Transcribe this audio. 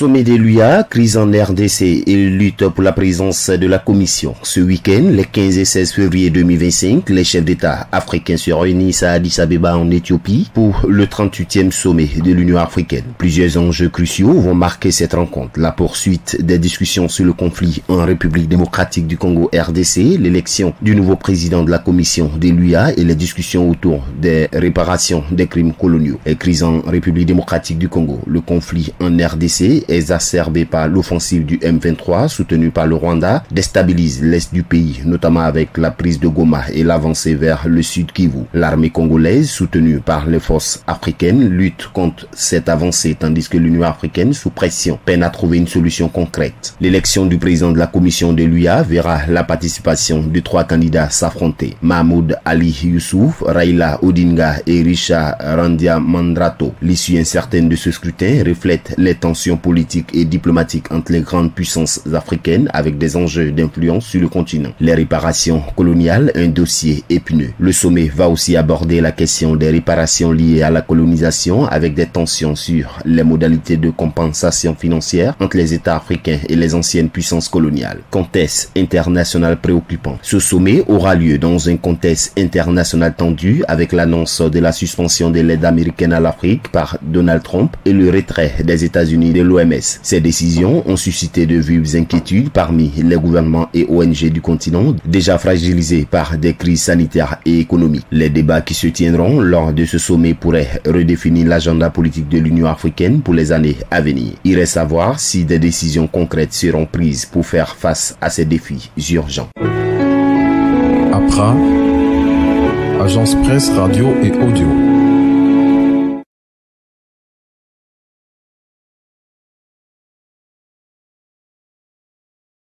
Sommet de l'UA, crise en RDC et lutte pour la présence de la Commission. Ce week-end, les 15 et 16 février 2025, les chefs d'État africains se réunissent à Addis Abeba en Éthiopie pour le 38e sommet de l'Union africaine. Plusieurs enjeux cruciaux vont marquer cette rencontre. La poursuite des discussions sur le conflit en République démocratique du Congo RDC, l'élection du nouveau président de la Commission de l'UA et les discussions autour des réparations des crimes coloniaux. Les crises en République démocratique du Congo, le conflit en RDC exacerbé par l'offensive du M23 soutenue par le Rwanda déstabilise l'est du pays, notamment avec la prise de Goma et l'avancée vers le sud Kivu. L'armée congolaise, soutenue par les forces africaines, lutte contre cette avancée tandis que l'Union africaine, sous pression, peine à trouver une solution concrète. L'élection du président de la commission de l'UA verra la participation de 3 candidats s'affronter. Mahmoud Ali Youssouf, Raila Odinga et Richard Randiamandrato. L'issue incertaine de ce scrutin reflète les tensions politiques et diplomatiques entre les grandes puissances africaines avec des enjeux d'influence sur le continent. Les réparations coloniales, un dossier épineux. Le sommet va aussi aborder la question des réparations liées à la colonisation avec des tensions sur les modalités de compensation financière entre les États africains et les anciennes puissances coloniales. Contexte international préoccupant. Ce sommet aura lieu dans un contexte international tendu avec l'annonce de la suspension de l'aide américaine à l'Afrique par Donald Trump et le retrait des États-Unis de l'OMS. Ces décisions ont suscité de vives inquiétudes parmi les gouvernements et ONG du continent, déjà fragilisés par des crises sanitaires et économiques. Les débats qui se tiendront lors de ce sommet pourraient redéfinir l'agenda politique de l'Union africaine pour les années à venir. Il reste à voir si des décisions concrètes seront prises pour faire face à ces défis urgents. APRA, Agence Presse Radio et Audio.